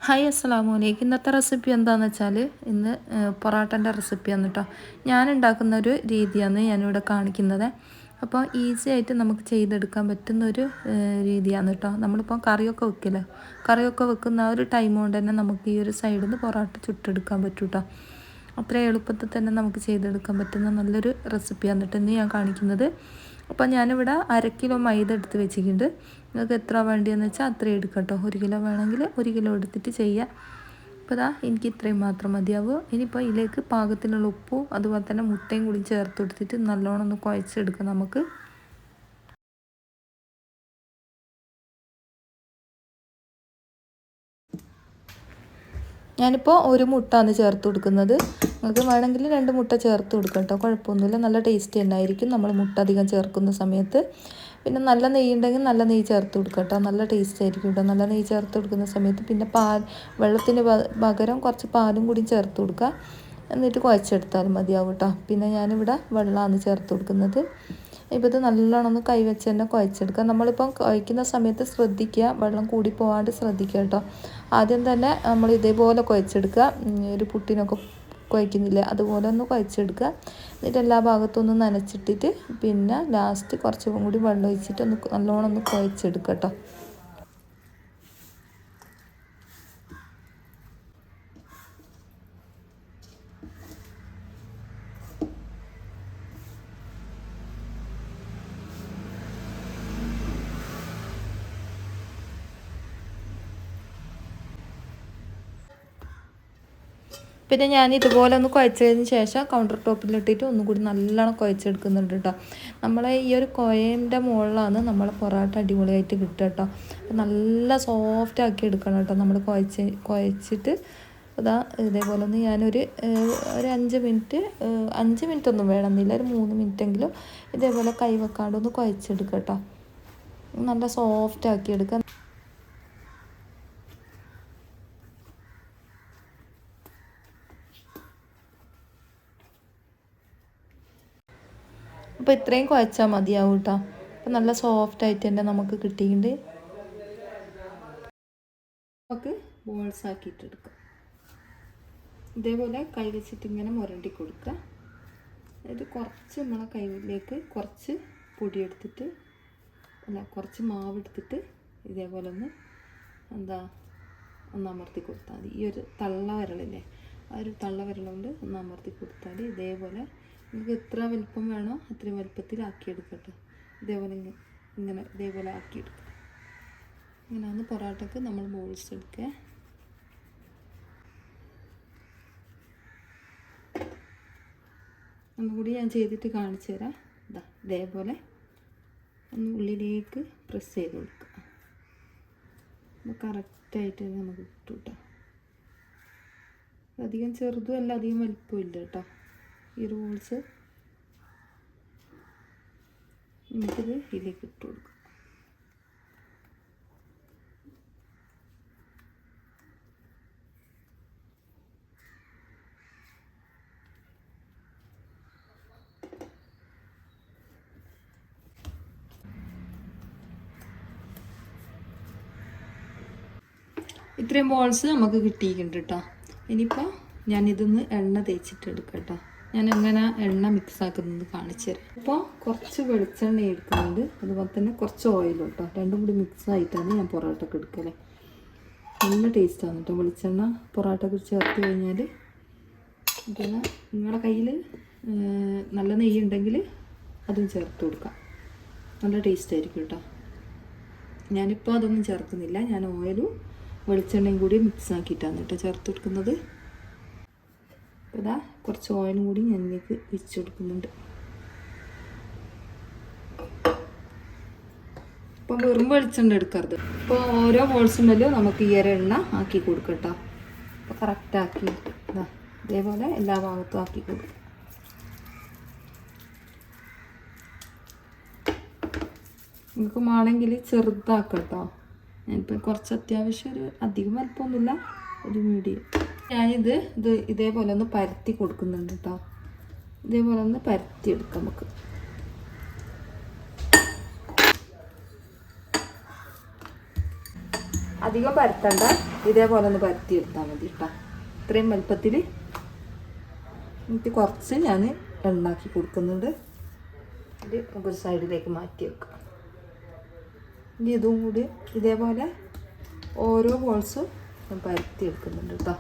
Hi അസ്സലാമു അലൈക്കും. ഇന്നത്തെ റെസിപ്പി എന്താണെന്ന് വെച്ചാൽ ഇന്ന് പൊറാട്ടൻ്റെ റെസിപ്പിയാണ് കേട്ടോ. ഞാൻ ഉണ്ടാക്കുന്ന ഒരു രീതിയാണ് ഞാനിവിടെ കാണിക്കുന്നത്. അപ്പോൾ ഈസി ആയിട്ട് നമുക്ക് ചെയ്തെടുക്കാൻ പറ്റുന്നൊരു രീതിയാണ് കേട്ടോ. നമ്മളിപ്പോൾ കറിയൊക്കെ വെക്കുന്ന ആ ഒരു ടൈം കൊണ്ട് തന്നെ നമുക്ക് ഈ ഒരു സൈഡിൽ നിന്ന് പൊറാട്ട ചുട്ടെടുക്കാൻ പറ്റും കേട്ടോ. അത്ര എളുപ്പത്തിൽ തന്നെ നമുക്ക് ചെയ്തെടുക്കാൻ പറ്റുന്ന നല്ലൊരു റെസിപ്പിയാണ് കേട്ടോ ഇന്ന് ഞാൻ കാണിക്കുന്നത്. അപ്പോൾ ഞാനിവിടെ 1/2 കിലോ മൈദ എടുത്ത് വെച്ചിട്ടുണ്ട്. നിങ്ങൾക്ക് എത്ര വേണ്ടിയെന്ന് വെച്ചാൽ അത്രയും എടുക്കാം കേട്ടോ. 1 കിലോ വേണമെങ്കിൽ 1 കിലോ എടുത്തിട്ട് ചെയ്യാം. അപ്പോൾ എനിക്ക് ഇത്രയും മാത്രം മതിയാവും. ഇനിയിപ്പോൾ ഇതിലേക്ക് പാകത്തിനുള്ള ഉപ്പും അതുപോലെ തന്നെ മുട്ടയും കൂടി ചേർത്ത് കൊടുത്തിട്ട് നല്ലോണം ഒന്ന് കുഴച്ചെടുക്കാം നമുക്ക്. ഞാനിപ്പോൾ ഒരു മുട്ടയാണ് ചേർത്ത് കൊടുക്കുന്നത്. നിങ്ങൾക്ക് വേണമെങ്കിൽ 2 മുട്ട ചേർത്ത് കൊടുക്കാം കേട്ടോ, കുഴപ്പമൊന്നുമില്ല. നല്ല ടേസ്റ്റ് തന്നെയായിരിക്കും നമ്മൾ മുട്ട അധികം ചേർക്കുന്ന സമയത്ത്. പിന്നെ നല്ല നെയ്യ് ഉണ്ടെങ്കിൽ നല്ല നെയ്യ് ചേർത്ത് കൊടുക്കാം കേട്ടോ, നല്ല ടേസ്റ്റ് ആയിരിക്കും കേട്ടോ. നല്ല നെയ്യ് ചേർത്ത് കൊടുക്കുന്ന സമയത്ത് പിന്നെ വെള്ളത്തിന് പകരം കുറച്ച് പാലും കൂടി ചേർത്ത് കൊടുക്കുക. എന്നിട്ട് കുഴച്ചെടുത്താലും മതിയാവും കേട്ടോ. പിന്നെ ഞാനിവിടെ വെള്ളമാണ് ചേർത്ത് കൊടുക്കുന്നത്. ഇപ്പോൾ ഇത് നല്ലോണം ഒന്ന് കൈവച്ച് തന്നെ കുഴച്ചെടുക്കുക. നമ്മളിപ്പം കുഴക്കുന്ന സമയത്ത് ശ്രദ്ധിക്കുക, വെള്ളം കൂടി പോകാണ്ട് ശ്രദ്ധിക്കുക കേട്ടോ. ആദ്യം തന്നെ നമ്മൾ ഇതേപോലെ കുഴച്ചെടുക്കുക. ഒരു പുട്ടിനൊക്കെ കുഴക്കുന്നില്ലേ അതുപോലെ ഒന്ന് കുഴച്ചെടുക്കുക. എന്നിട്ട് എല്ലാ ഭാഗത്തും ഒന്ന് നനച്ചിട്ടിട്ട് പിന്നെ ലാസ്റ്റ് കുറച്ചും കൂടി വെള്ളം ഒഴിച്ചിട്ട് നല്ലോണം ഒന്ന് കുഴച്ചെടുക്കുക കേട്ടോ. പിന്നെ ഞാൻ ഇതുപോലെ ഒന്ന് കുഴച്ചതിന് ശേഷം കൗണ്ടർ ടോപ്പിലിട്ടിട്ട് ഒന്നും കൂടി നല്ലോണം കുഴച്ചെടുക്കുന്നുണ്ട് കേട്ടോ. നമ്മളെ ഈ ഒരു കുഴേൻ്റെ മുകളിലാണ് നമ്മളെ പൊറോട്ട അടിപൊളിയായിട്ട് കിട്ടുക കേട്ടോ. അപ്പോൾ നല്ല സോഫ്റ്റ് ആക്കി എടുക്കണം കേട്ടോ നമ്മൾ കുഴച്ചിട്ട്. അതാ ഇതേപോലെ ഒന്ന് ഞാനൊരു 5 മിനിറ്റ് ഒന്നും വേണമെന്നില്ല, ഒരു 3 മിനിറ്റെങ്കിലും ഇതേപോലെ കൈ വെക്കാണ്ട് ഒന്ന് കുഴച്ചെടുക്കുക കേട്ടോ. നല്ല സോഫ്റ്റ് ആക്കി എടുക്കുക. അപ്പോൾ ഇത്രയും കുഴച്ചാൽ മതിയാവും കേട്ടോ. അപ്പോൾ നല്ല സോഫ്റ്റ് ആയിട്ട് തന്നെ നമുക്ക് കിട്ടിയിട്ടുണ്ട്. നമുക്ക് ബോൾസ് ആക്കിയിട്ടെടുക്കാം. ഇതേപോലെ കൈ വെച്ചിട്ട് ഇങ്ങനെ മുരണ്ടി കൊടുക്കുക. എന്നിട്ട് കുറച്ച് നമ്മളെ കൈയിലേക്ക് കുറച്ച് പൊടിയെടുത്തിട്ട് കുറച്ച് മാവ് എടുത്തിട്ട് ഇതേപോലെ ഒന്ന് അമർത്തി കൊടുത്താൽ മതി. ഈ ഒരു തള്ള വിരലില്ലേ, ആ ഒരു തള്ള വിരലുകൊണ്ട് ഒന്ന് അമർത്തി കൊടുത്താൽ ഇതേപോലെ നിങ്ങൾക്ക് എത്ര വലുപ്പം വേണോ അത്രയും വലുപ്പത്തിൽ ആക്കിയെടുക്കട്ടെ. ഇതേപോലെ ഇതേപോലെ ആക്കിയെടുക്കുക. ഇങ്ങനെയാണ് പൊറോട്ടക്ക് നമ്മൾ ബോൾസ് എടുക്കുക. ഒന്നുകൂടി ഞാൻ ചെയ്തിട്ട് കാണിച്ചു തരാം. ഇതേപോലെ ഒന്ന് ഉള്ളിലേക്ക് പ്രസ് ചെയ്ത് കൊടുക്കുക. അപ്പോൾ കറക്റ്റായിട്ട് നമുക്ക് കിട്ടും കേട്ടോ. അധികം ചെറുതും അല്ല അധികം വലുപ്പവും ഇല്ല കേട്ടോ ഈ റോൾസ്. നമുക്കിത് ഇതിലേക്ക് ഇട്ട് കൊടുക്കാം. ഇത്രയും ബോൾസ് നമുക്ക് കിട്ടിയിട്ടുണ്ട് കേട്ടോ. ഇനിയിപ്പോൾ ഞാനിതൊന്ന് എണ്ണ തേച്ചിട്ട് എടുക്കാം കേട്ടോ. ഞാൻ എങ്ങനെ എണ്ണ മിക്സ് ആക്കുന്നത് കാണിച്ചു തരാം. ഇപ്പോൾ കുറച്ച് വെളിച്ചെണ്ണ എടുക്കുന്നുണ്ട്, അതുപോലെ തന്നെ കുറച്ച് ഓയിലും കേട്ടോ. രണ്ടും കൂടി മിക്സ് ആയിട്ടാണ് ഞാൻ പൊറോട്ടക്ക് എടുക്കല്. നല്ല ടേസ്റ്റാണ് കേട്ടോ വെളിച്ചെണ്ണ പൊറോട്ടക്ക് ചേർത്ത് കഴിഞ്ഞാൽ. പിന്നെ നിങ്ങളുടെ കയ്യിൽ നല്ല നെയ്യ് ഉണ്ടെങ്കിൽ അതും ചേർത്ത് കൊടുക്കാം, നല്ല ടേസ്റ്റ് ആയിരിക്കും കേട്ടോ. ഞാനിപ്പോൾ അതൊന്നും ചേർക്കുന്നില്ല, ഞാൻ ഓയിലും വെളിച്ചെണ്ണയും കൂടി മിക്സ് ആക്കിയിട്ടാണ് കേട്ടോ ചേർത്ത് കൊടുക്കുന്നത്. അപ്പോൾ കുറച്ച് ഓയിലും കൂടി ഞാനിലേക്ക് ഒഴിച്ച് കൊടുക്കുന്നുണ്ട്. ഇപ്പം വെറും വെളിച്ചെണ്ണ എടുക്കരുത്. ഇപ്പോൾ ഓരോ ബോൾസുണ്ടല്ലോ നമുക്ക് ഈ ഒരു എണ്ണ ആക്കി കൊടുക്കട്ടോ. അപ്പോൾ കറക്റ്റാക്കി ഇതേപോലെ എല്ലാ ഭാഗത്തും ആക്കി കൊടുക്കും. നിങ്ങൾക്ക് വേണമെങ്കിൽ ചെറുതാക്കാം കേട്ടോ. ഞാനിപ്പോൾ കുറച്ച് അത്യാവശ്യം ഒരു അധികം വലുപ്പമൊന്നുമില്ല, ഒരു മീഡിയം. ഞാനിത് ഇതേപോലെ ഒന്ന് പരത്തി കൊടുക്കുന്നുണ്ട് കേട്ടോ. ഇതേപോലെ ഒന്ന് പരത്തി എടുക്കാം നമുക്ക്. അധികം പരത്തണ്ട, ഇതേപോലെ ഒന്ന് പരത്തി എടുത്താൽ മതി കേട്ടോ. ഇത്രയും വലുപ്പത്തിൽ. എന്നിട്ട് കുറച്ച് ഞാൻ എണ്ണാക്കി കൊടുക്കുന്നുണ്ട്. ഇത് ഒരു സൈഡിലേക്ക് മാറ്റി വെക്കാം. ഇനി ഇതും കൂടി ഇതേപോലെ ഓരോ ബോൾസും ഞാൻ പരത്തി എടുക്കുന്നുണ്ട് കേട്ടോ.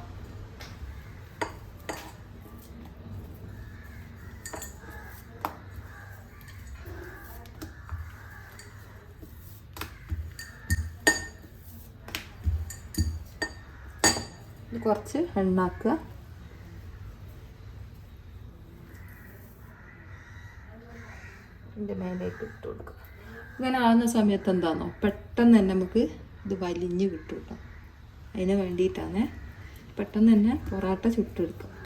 കുറച്ച് എണ്ണാക്കുക. ഇതിൻ്റെ മേലേക്ക് ഇട്ട് കൊടുക്കുക. ഇങ്ങനെ ആകുന്ന സമയത്ത് എന്താണെന്നോ പെട്ടെന്ന് തന്നെ നമുക്ക് ഇത് വലിഞ്ഞ് കിട്ടും കേട്ടോ. അതിന് വേണ്ടിയിട്ടാണ് പെട്ടെന്ന് തന്നെ പൊറോട്ട ചുട്ടെടുക്കുക.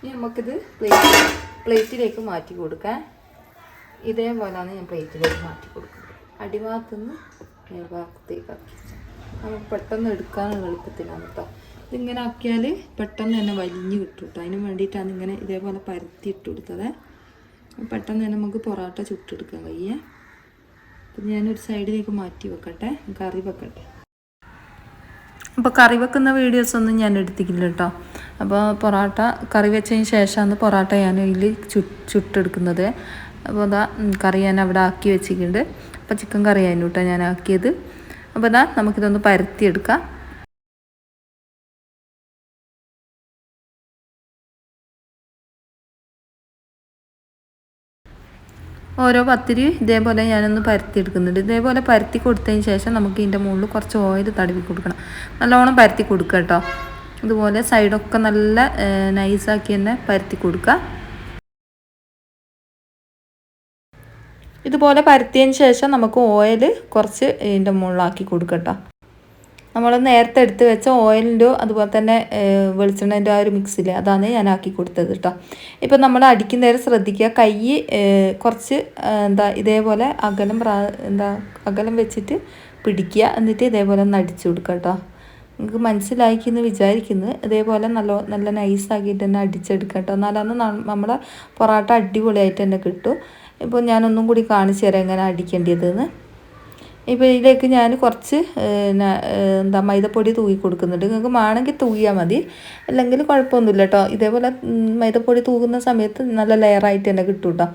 ഇനി നമുക്കിത് പ്ലേറ്റിലേക്ക് മാറ്റി കൊടുക്കാം. ഇതേപോലെയാണ് ഞാൻ പ്ലേറ്റിലേക്ക് മാറ്റി കൊടുക്കുന്നത്. അടിഭാഗത്തുനിന്ന് മേൽഭാഗത്തേക്ക് ആക്കി നമുക്ക് പെട്ടെന്ന് എടുക്കാനുള്ള എളുപ്പത്തിലാണ് കേട്ടോ. ഇതിങ്ങനെ ആക്കിയാൽ പെട്ടെന്ന് തന്നെ വലിഞ്ഞ് കിട്ടും കേട്ടോ. അതിന് വേണ്ടിയിട്ടാണ് ഇങ്ങനെ ഇതേപോലെ പരത്തി ഇട്ട് കൊടുത്തത്. പെട്ടെന്ന് തന്നെ നമുക്ക് പൊറോട്ട ചുട്ടെടുക്കാൻ കഴിയേ. അപ്പം ഞാനൊരു സൈഡിലേക്ക് മാറ്റി വെക്കട്ടെ, കറി വെക്കട്ടെ. അപ്പോൾ കറി വെക്കുന്ന വീഡിയോസൊന്നും ഞാൻ എടുത്തിട്ടില്ല കേട്ടോ. അപ്പോൾ പൊറോട്ട കറി വെച്ചതിന് ശേഷമാണ് പൊറോട്ട ഞാൻ ഇതിൽ ചുട്ടെടുക്കുന്നത്. അപ്പോൾ അതാ കറി ഞാൻ അവിടെ ആക്കി വെച്ചിട്ടുണ്ട്. അപ്പോൾ ചിക്കൻ കറിയായിരുന്നു കേട്ടോ ഞാൻ ആക്കിയത്. അപ്പോൾ അതാ നമുക്കിതൊന്ന് പരത്തിയെടുക്കാം. ഓരോ പത്തിരി ഇതേപോലെ ഞാനൊന്ന് പരത്തി എടുക്കുന്നുണ്ട്. ഇതേപോലെ പരത്തി കൊടുത്തതിന് ശേഷം നമുക്ക് ഇതിൻ്റെ മുകളിൽ കുറച്ച് ഓയിൽ തടവി കൊടുക്കണം. നല്ലോണം പരത്തി കൊടുക്കുക കേട്ടോ. ഇതുപോലെ സൈഡൊക്കെ നല്ല നൈസാക്കി തന്നെ പരത്തി കൊടുക്കുക. ഇതുപോലെ പരത്തിയതിന് ശേഷം നമുക്ക് ഓയിൽ കുറച്ച് ഇതിൻ്റെ മുകളിലാക്കി കൊടുക്കുക കേട്ടോ. നമ്മൾ നേരത്തെ എടുത്ത് വെച്ച ഓയിലിൻ്റെ അതുപോലെ തന്നെ വെളിച്ചെണ്ണേൻ്റെ ആ ഒരു മിക്സിൽ അതാണ് ഞാൻ ആക്കി കൊടുത്തത് കേട്ടോ. ഇപ്പം നമ്മൾ അടിക്കുന്ന നേരം ശ്രദ്ധിക്കുക, കൈ കുറച്ച് ഇതേപോലെ അകലം വെച്ചിട്ട് പിടിക്കുക. എന്നിട്ട് ഇതേപോലെ ഒന്ന് അടിച്ചു കൊടുക്കുക കേട്ടോ. നിങ്ങൾക്ക് മനസ്സിലാക്കിയെന്ന് വിചാരിക്കുന്നു. ഇതേപോലെ നല്ല നൈസാക്കിയിട്ട് തന്നെ അടിച്ചെടുക്കുക കേട്ടോ. എന്നാലാണ് നമ്മുടെ പൊറോട്ട അടിപൊളിയായിട്ട് തന്നെ കിട്ടും. ഇപ്പോൾ ഞാനൊന്നും കൂടി കാണിച്ചു തരാം എങ്ങനെ അടിക്കേണ്ടതെന്ന്. ഇപ്പോൾ ഇതിലേക്ക് ഞാൻ കുറച്ച് മൈദപ്പൊടി തൂക്കി കൊടുക്കുന്നുണ്ട്. നിങ്ങൾക്ക് വേണമെങ്കിൽ തൂകിയാൽ മതി, അല്ലെങ്കിൽ കുഴപ്പമൊന്നുമില്ല കേട്ടോ. ഇതേപോലെ മൈദപ്പൊടി തൂകുന്ന സമയത്ത് നല്ല ലെയറായിട്ട് തന്നെ കിട്ടും കേട്ടോ.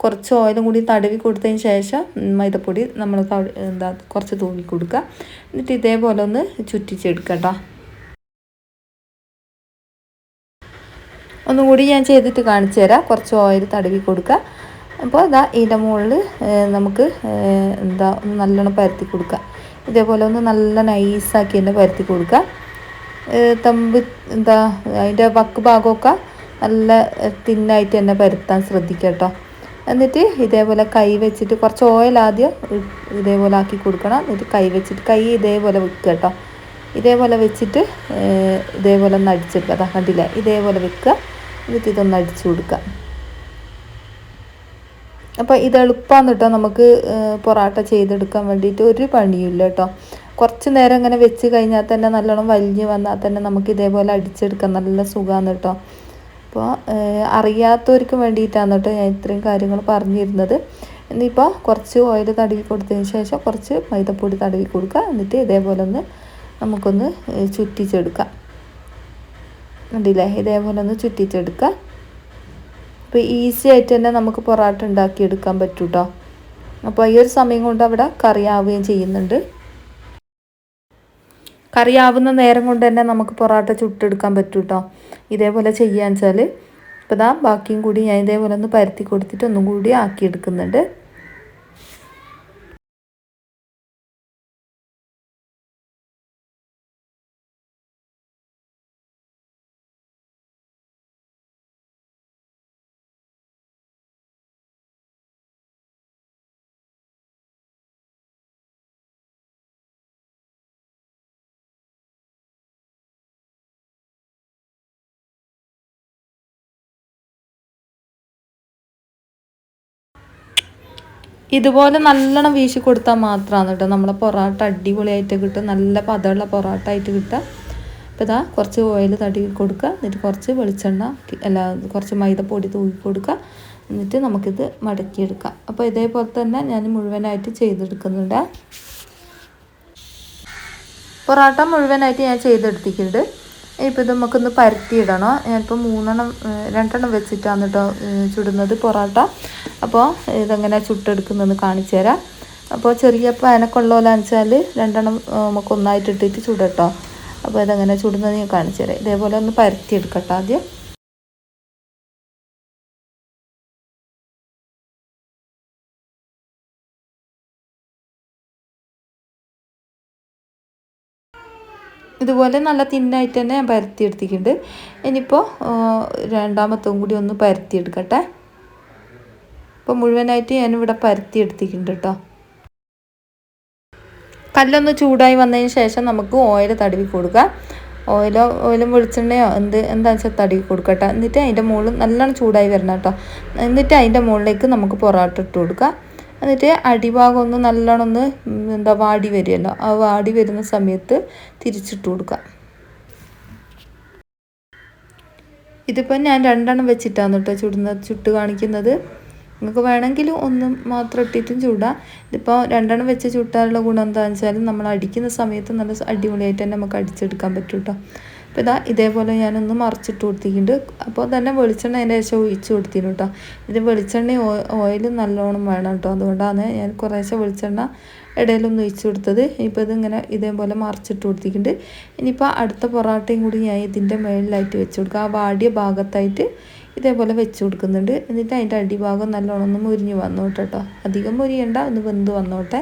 കുറച്ച് ഓയിലും കൂടി തടവി കൊടുത്തതിന് ശേഷം മൈദപ്പൊടി നമ്മൾ കുറച്ച് തൂക്കി കൊടുക്കുക. എന്നിട്ട് ഇതേപോലെ ഒന്ന് ചുറ്റിച്ചെടുക്കുക കേട്ടോ. ഒന്നും കൂടി ഞാൻ ചെയ്തിട്ട് കാണിച്ചു തരാം. കുറച്ച് ഓയിൽ തടവി കൊടുക്കുക. അപ്പോൾ ഇതാ ഇതിൻ്റെ മുകളിൽ നമുക്ക് നല്ലോണം പരത്തി കൊടുക്കുക. ഇതേപോലെ ഒന്ന് നല്ല നൈസാക്കി തന്നെ പരത്തി കൊടുക്കുക. അതിൻ്റെ വക്ക് ഭാഗമൊക്കെ നല്ല തിന്നായിട്ട് തന്നെ പരത്താൻ ശ്രദ്ധിക്കുക കേട്ടോ. എന്നിട്ട് ഇതേപോലെ കൈ വെച്ചിട്ട് കുറച്ച് ഓയിൽ ആദ്യം ഇതേപോലെ ആക്കി കൊടുക്കണം. എന്നിട്ട് കൈ ഇതേപോലെ വെക്കുക കേട്ടോ. ഇതേപോലെ വെച്ചിട്ട് ഇതേപോലെ ഒന്ന് അടിച്ചെടുക്കുക. അതാ കണ്ടില്ലേ, ഇതേപോലെ വെക്കുക. എന്നിട്ട് ഇതൊന്ന് അടിച്ചു കൊടുക്കുക. അപ്പോൾ ഇത് എളുപ്പമാണ് കേട്ടോ. നമുക്ക് പൊറോട്ട ചെയ്തെടുക്കാൻ വേണ്ടിയിട്ട് ഒരു പണിയില്ല കേട്ടോ. കുറച്ച് നേരം ഇങ്ങനെ വെച്ച് കഴിഞ്ഞാൽ തന്നെ നല്ലോണം വലിഞ്ഞ് വന്നാൽ തന്നെ നമുക്ക് ഇതേപോലെ അടിച്ചെടുക്കാൻ നല്ല സുഖമാണ് കേട്ടോ. അപ്പോൾ അറിയാത്തവർക്ക് വേണ്ടിയിട്ടാണ് കേട്ടോ ഞാൻ ഇത്രയും കാര്യങ്ങൾ പറഞ്ഞിരുന്നത്. ഇനിയിപ്പോൾ കുറച്ച് ഓയിൽ തടവി കൊടുത്തതിന് ശേഷം കുറച്ച് മൈദപ്പൊടി തടവി കൊടുക്കുക. എന്നിട്ട് ഇതേപോലെ ഒന്ന് നമുക്കൊന്ന് ചുറ്റിച്ചെടുക്കാം. കണ്ടില്ലേ, ഇതേപോലെ ഒന്ന് ചുറ്റിച്ചെടുക്കുക. അപ്പോൾ ഈസി ആയിട്ട് തന്നെ നമുക്ക് പൊറോട്ട ഉണ്ടാക്കിയെടുക്കാൻ പറ്റും കേട്ടോ. അപ്പോൾ ഈ ഒരു സമയം കൊണ്ട് അവിടെ കറിയാവുകയും ചെയ്യുന്നുണ്ട്. കറിയാവുന്ന നേരം കൊണ്ട് തന്നെ നമുക്ക് പൊറോട്ട ചുട്ടെടുക്കാൻ പറ്റും കേട്ടോ. ഇതേപോലെ ചെയ്യാന്ന് വെച്ചാൽ ഇപ്പോൾ ഇതാ ബാക്കിയും കൂടി ഞാൻ ഇതേപോലെ ഒന്ന് പരത്തി കൊടുത്തിട്ട് ഒന്നും കൂടി ആക്കിയെടുക്കുന്നുണ്ട്. ഇതുപോലെ നല്ലോണം വീശി കൊടുത്താൽ മാത്രമാണ് കേട്ടോ നമ്മളെ പൊറോട്ട അടിപൊളിയായിട്ട് കിട്ടും. നല്ല പതമുള്ള പൊറോട്ട ആയിട്ട് കിട്ടുക. അപ്പോൾ ഇതാ കുറച്ച് ഓയിൽ തടി കൊടുക്കുക, എന്നിട്ട് കുറച്ച് വെളിച്ചെണ്ണ കുറച്ച് മൈദപ്പൊടി തൂക്കി കൊടുക്കുക. എന്നിട്ട് നമുക്കിത് മടക്കിയെടുക്കാം. അപ്പോൾ ഇതേപോലെ തന്നെ ഞാൻ മുഴുവനായിട്ട് ചെയ്തെടുക്കുന്നുണ്ട്. പൊറോട്ട മുഴുവനായിട്ട് ഞാൻ ചെയ്തെടുത്തിട്ടുണ്ട്. ഇപ്പോൾ ഇത് നമുക്കൊന്ന് പരത്തിയിടണം. ഞാനിപ്പോൾ 2 വെച്ചിട്ടാണ് കേട്ടോ ചുടുന്നത് പൊറോട്ട. അപ്പോൾ ഇതെങ്ങനെ ചുട്ടെടുക്കുന്നതെന്ന് കാണിച്ചു തരാം. അപ്പോൾ ചെറിയ പാനക്കൊള്ളോലാന്ന് വെച്ചാൽ 2 നമുക്ക് ഒന്നായിട്ട് ഇട്ടിട്ട് ചുടട്ടോ. അപ്പോൾ ഇതെങ്ങനെ ചുടുന്നത് ഞാൻ കാണിച്ചു തരാം. ഇതേപോലെ ഒന്ന് പരത്തിയെടുക്കട്ടോ ആദ്യം. ഇതുപോലെ നല്ല തിന്നായിട്ട് തന്നെ ഞാൻ പരത്തിയെടുത്തിട്ടുണ്ട്. ഇനിയിപ്പോൾ രണ്ടാമത്തും കൂടി ഒന്ന് പരത്തിയെടുക്കട്ടെ. ഇപ്പോൾ മുഴുവനായിട്ട് ഞാനിവിടെ പരത്തിയെടുത്തിട്ടുണ്ട് കേട്ടോ. കല്ലൊന്ന് ചൂടായി വന്നതിന് ശേഷം നമുക്ക് ഓയിൽ തടവി കൊടുക്കുക. ഓയിലും വെളിച്ചെണ്ണയോ എന്താണെന്ന് വെച്ചാൽ തടവി കൊടുക്കട്ടെ. എന്നിട്ട് അതിൻ്റെ മുകളിൽ നല്ലോണം ചൂടായി വരണം കേട്ടോ. എന്നിട്ട് അതിൻ്റെ മുകളിലേക്ക് നമുക്ക് പൊറോട്ട ഇട്ട് കൊടുക്കുക. എന്നിട്ട് അടിഭാഗം ഒന്ന് നല്ലോണം ഒന്ന് വാടി വരുമല്ലോ, ആ വാടി വരുന്ന സമയത്ത് തിരിച്ചിട്ട് കൊടുക്കുക. ഇതിപ്പോൾ ഞാൻ 2 വെച്ചിട്ടാണ് കേട്ടോ ചുട്ട് കാണിക്കുന്നത്. നിങ്ങൾക്ക് വേണമെങ്കിൽ ഒന്ന് മാത്രം ഇട്ടിട്ടും ചൂടാം. ഇതിപ്പോൾ 2 വെച്ച് ചുട്ടാനുള്ള ഗുണം എന്താണെന്ന് വെച്ചാൽ നമ്മൾ അടിക്കുന്ന സമയത്ത് നല്ല അടിപൊളിയായിട്ട് തന്നെ നമുക്ക് അടിച്ചെടുക്കാൻ പറ്റും കേട്ടോ. അപ്പോൾ ഇതേപോലെ ഞാനൊന്ന് മറിച്ചിട്ട് കൊടുത്തിട്ടുണ്ട്. അപ്പോൾ തന്നെ വെളിച്ചെണ്ണ അതിൻ്റെ ശേഷം ഒഴിച്ച് കൊടുത്തിരുന്നു കേട്ടോ. ഇത് വെളിച്ചെണ്ണ ഓയിലും നല്ലോണം വേണം കേട്ടോ. അതുകൊണ്ടാണ് ഞാൻ കുറേശ്ശെ വെളിച്ചെണ്ണ ഇടയിലൊന്ന് ഒഴിച്ച് കൊടുത്തത്. ഇപ്പോൾ ഇതിങ്ങനെ ഇതേപോലെ മറിച്ചിട്ട് കൊടുത്തിട്ടുണ്ട്. ഇനിയിപ്പോൾ അടുത്ത പൊറോട്ടയും കൂടി ഞാൻ ഇതിൻ്റെ മുകളിലായിട്ട് വെച്ച് കൊടുക്കുക. ആ വാടിയ ഭാഗത്തായിട്ട് ഇതേപോലെ വെച്ച് കൊടുക്കുന്നുണ്ട്. എന്നിട്ട് അതിൻ്റെ അടിഭാഗം നല്ലോണം ഒന്ന് മുരിഞ്ഞ് വന്നോട്ടെ കേട്ടോ. അധികം മുരിയണ്ട, ഒന്ന് വെന്ത് വന്നോട്ടെ.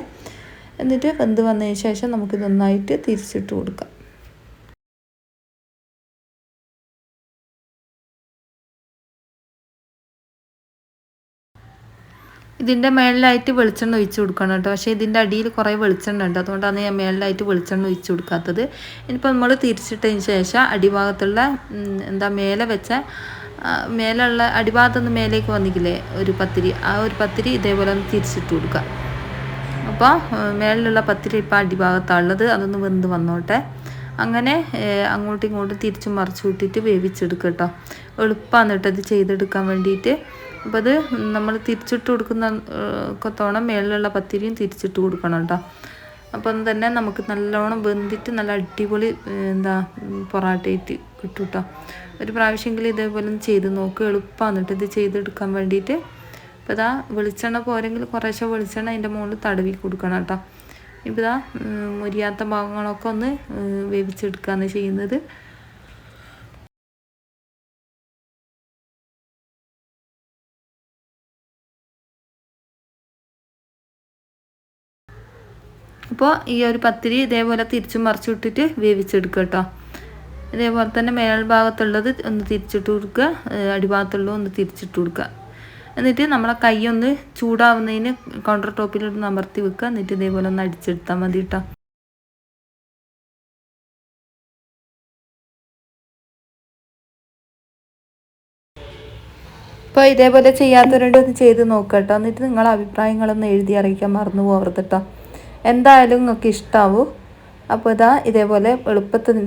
എന്നിട്ട് വെന്ത് വന്നതിന് ശേഷം നമുക്കിതൊന്നായിട്ട് തിരിച്ചിട്ട് കൊടുക്കാം. ഇതിൻ്റെ മേളിലായിട്ട് വെളിച്ചെണ്ണ ഒഴിച്ച് കൊടുക്കണം കേട്ടോ. പക്ഷേ ഇതിൻ്റെ അടിയിൽ കുറേ വെളിച്ചെണ്ണ ഉണ്ട്, അതുകൊണ്ടാണ് ഞാൻ മേളിലായിട്ട് വെളിച്ചെണ്ണ ഒഴിച്ച് കൊടുക്കാത്തത്. ഇനിയിപ്പോൾ നമ്മൾ തിരിച്ചിട്ടതിന് ശേഷം അടിഭാഗത്തുള്ള മേലുള്ള അടിഭാഗത്തുനിന്ന് മേലേക്ക് വന്നിക്കില്ലേ ഒരു പത്തിരി, ആ ഒരു പത്തിരി ഇതേപോലെ ഒന്ന് തിരിച്ചിട്ട് കൊടുക്കുക. അപ്പോൾ മേളിലുള്ള പത്തിരി ഇപ്പോൾ അടിഭാഗത്താണുള്ളത്, അതൊന്ന് വെന്ത് വന്നോട്ടെ. അങ്ങനെ അങ്ങോട്ടും ഇങ്ങോട്ടും തിരിച്ചും മറിച്ചു വിട്ടിട്ട് വേവിച്ചെടുക്കുക കേട്ടോ. എളുപ്പമാണ് കേട്ടോ ഇത് ചെയ്തെടുക്കാൻ വേണ്ടിയിട്ട്. അപ്പോൾ അത് നമ്മൾ തിരിച്ചിട്ട് കൊടുക്കുന്ന കൊത്തോണം മേളിലുള്ള പത്തിരിയും തിരിച്ചിട്ട് കൊടുക്കണം കേട്ടോ. അപ്പം തന്നെ നമുക്ക് നല്ലോണം വെന്തിട്ട് നല്ല അടിപൊളി പൊറാട്ടയായിട്ട് കിട്ടും കേട്ടോ. ഒരു പ്രാവശ്യമെങ്കിലും ഇതേപോലെ ഒന്ന് ചെയ്ത് നോക്കുക. എളുപ്പമാണ് കേട്ടോ ഇത് ചെയ്തെടുക്കാൻ വേണ്ടിയിട്ട്. അപ്പോൾ വെളിച്ചെണ്ണ പോരെങ്കിൽ കുറേശ്ശെ വെളിച്ചെണ്ണ അതിൻ്റെ മുകളിൽ തടവി കൊടുക്കണം കേട്ടോ. ഇപ്പോൾ മുരിയാത്ത ഭാഗങ്ങളൊക്കെ ഒന്ന് വേവിച്ചെടുക്കുകയാണ് ചെയ്യുന്നത്. അപ്പോൾ ഈ ഒരു പത്തിരി ഇതേപോലെ തിരിച്ചും മറിച്ചു വിട്ടിട്ട് വേവിച്ചെടുക്കുക കേട്ടോ. ഇതേപോലെ തന്നെ മേൽഭാഗത്തുള്ളത് ഒന്ന് തിരിച്ചിട്ട് കൊടുക്കുക, അടിഭാഗത്തുള്ളത് ഒന്ന് തിരിച്ചിട്ട് കൊടുക്കുക. എന്നിട്ട് നമ്മളെ കൈ ഒന്ന് ചൂടാവുന്നതിന് കൗണ്ടർ ടോപ്പിലൊന്ന് അമർത്തി വെക്കുക. എന്നിട്ട് ഇതേപോലെ ഒന്ന് അടിച്ചെടുത്താൽ മതി കേട്ടോ. അപ്പോൾ ഇതേപോലെ ചെയ്യാത്തവരുടെ ഒന്ന് ചെയ്ത് നോക്കുക കേട്ടോ. എന്നിട്ട് നിങ്ങളെ അഭിപ്രായങ്ങളൊന്ന് എഴുതി അറിയിക്കാൻ മറന്നു പോകരുത് കേട്ടോ. എന്തായാലും നിങ്ങൾക്ക് ഇഷ്ടാവും. അപ്പോൾ ഇതേപോലെ എളുപ്പത്തിൽ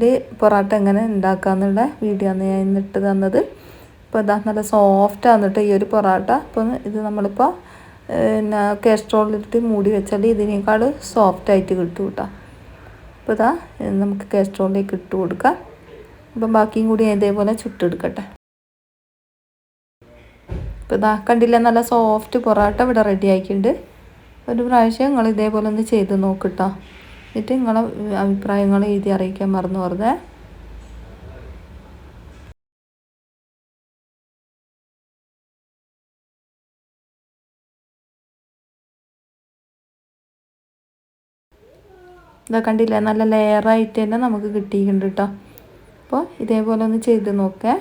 പൊറോട്ട എങ്ങനെ ഉണ്ടാക്കാമെന്നുള്ള വീഡിയോ ആണ് ഞാൻ ഇന്നിട്ട് തന്നത്. അപ്പോൾ നല്ല സോഫ്റ്റാണ് കേട്ടോ ഈ ഒരു പൊറോട്ട. അപ്പോൾ ഇത് നമ്മളിപ്പോൾ കാസ്ട്രോളിലിട്ട് മൂടി വെച്ചാൽ ഇതിനേക്കാൾ സോഫ്റ്റായിട്ട് കിട്ടും കേട്ടോ. അപ്പോൾ നമുക്ക് കാസ്ട്രോളിലേക്ക് ഇട്ട് കൊടുക്കാം. അപ്പം ബാക്കിയും കൂടി ഇതേപോലെ ചുട്ടെടുക്കട്ടെ. ഇപ്പോൾ കണ്ടില്ല, നല്ല സോഫ്റ്റ് പൊറോട്ട ഇവിടെ റെഡി ആക്കിയിട്ടുണ്ട്. ഒരു പ്രാവശ്യം നിങ്ങൾ ഇതേപോലെ ഒന്ന് ചെയ്ത് നോക്കിട്ടോ. എന്നിട്ട് നിങ്ങളെ അഭിപ്രായങ്ങൾ എഴുതി അറിയിക്കാൻ മറന്നു പോകരുതേ. കണ്ടില്ലേ, നല്ല ലെയറായിട്ട് തന്നെ നമുക്ക് കിട്ടിയിട്ടുണ്ട് കേട്ടോ. അപ്പോൾ ഇതേപോലെ ഒന്ന് ചെയ്ത് നോക്കേ.